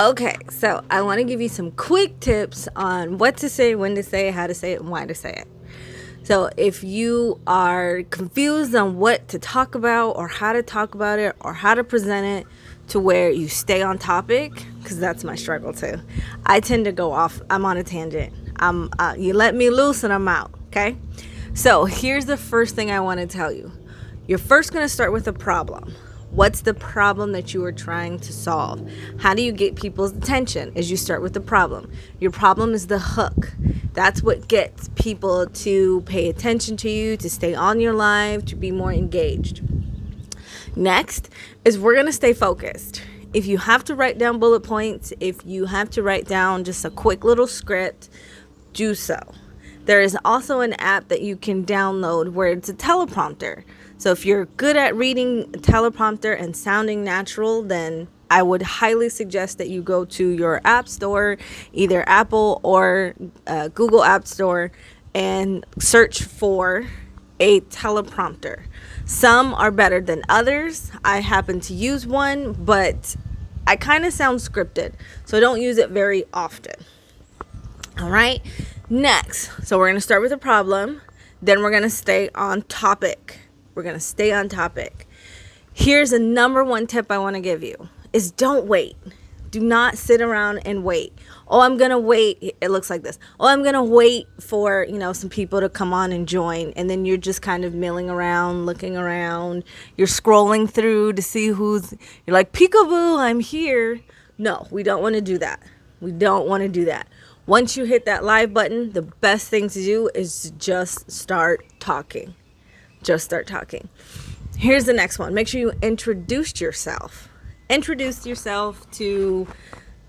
Okay, so I want to give you some quick tips on what to say, when to say it, how to say it, and why to say it. So if you are confused on what to talk about or how to talk about it or how to present it to where you stay on topic, because that's my struggle too. I tend to go off. I'm on a tangent. You let me loose and I'm out. Okay. So here's the first thing I want to tell you. You're first going to start with a problem. What's the problem that you are trying to solve? How do you get people's attention? As you start with the problem. Your problem is the hook. That's what gets people to pay attention to you, to stay on your live, to be more engaged. Next is we're going to stay focused. If you have to write down bullet points, if you have to write down just a quick little script, do so. There is also an app that you can download where it's a teleprompter. So if you're good at reading a teleprompter and sounding natural, then I would highly suggest that you go to your app store, either Apple or Google App Store, and search for a teleprompter. Some are better than others. I happen to use one, but I kind of sound scripted, so I don't use it very often. All right. Next, so we're going to start with a problem. Then we're going to stay on topic. Here's a number one tip I want to give you is don't wait. Do not sit around and wait. Oh, I'm going to wait. It looks like this. Oh, I'm going to wait for, some people to come on and join. And then you're just kind of milling around, looking around. You're scrolling through to see you're like, peekaboo, I'm here. No, we don't want to do that. Once you hit that live button, the best thing to do is just start talking. Here's the next one. Make sure you introduce yourself. Introduce yourself to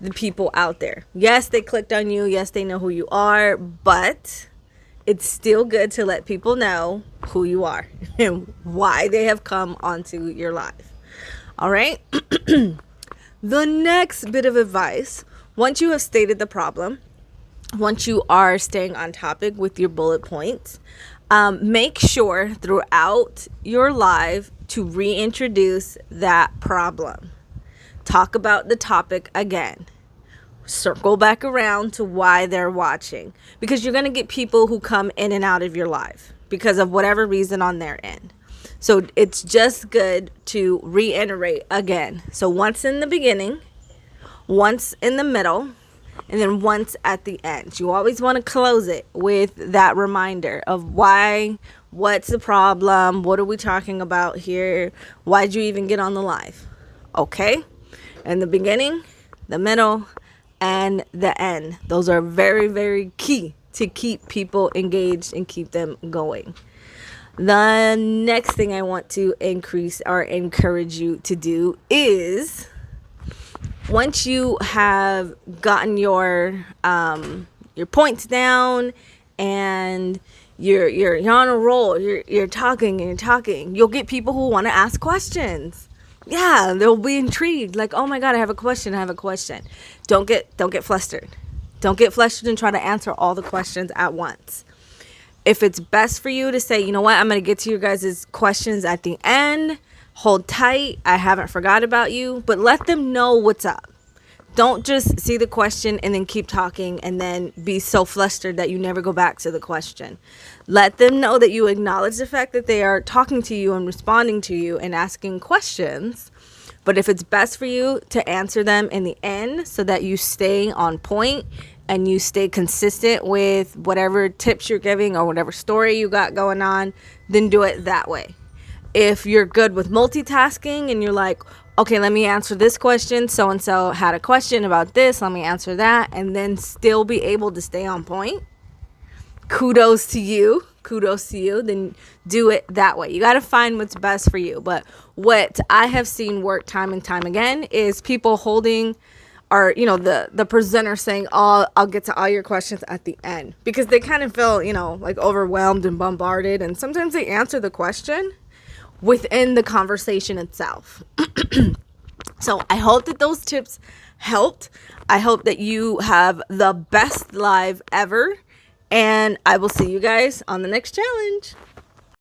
the people out there. Yes, they clicked on you. Yes, they know who you are, but it's still good to let people know who you are and why they have come onto your live. All right. The next bit of advice, once you have stated the problem, once you are staying on topic with your bullet points, make sure throughout your live to reintroduce that problem. Talk about the topic again. Circle back around to why they're watching, because you're going to get people who come in and out of your live because of whatever reason on their end. So it's just good to reiterate again. So once in the beginning, once in the middle, and then once at the end. You always want to close it with that reminder of why, what's the problem, what are we talking about here, why'd you even get on the live? Okay? In the beginning, the middle, and the end. Those are very, very key to keep people engaged and keep them going. The next thing I want to increase or encourage you to do is, once you have gotten your points down and you're on a roll, you're talking, you'll get people who want to ask questions. Yeah, they'll be intrigued. Like, oh my God, I have a question. Don't get flustered. Don't get flustered and try to answer all the questions at once. If it's best for you to say, you know what, I'm going to get to your guys' questions at the end. Hold tight. I haven't forgot about you, but let them know what's up. Don't just see the question and then keep talking and then be so flustered that you never go back to the question. Let them know that you acknowledge the fact that they are talking to you and responding to you and asking questions. But if it's best for you to answer them in the end so that you stay on point and you stay consistent with whatever tips you're giving or whatever story you got going on, then do it that way. If you're good with multitasking and you're like, okay, let me answer this question. So-and-so had a question about this. Let me answer that. And then still be able to stay on point. Kudos to you. Then do it that way. You got to find what's best for you. But what I have seen work time and time again is people holding or, the presenter saying, oh, I'll get to all your questions at the end. Because they kind of feel, like overwhelmed and bombarded. And sometimes they answer the question within the conversation itself. So I hope that those tips helped. I hope that you have the best live ever. And I will see you guys on the next challenge.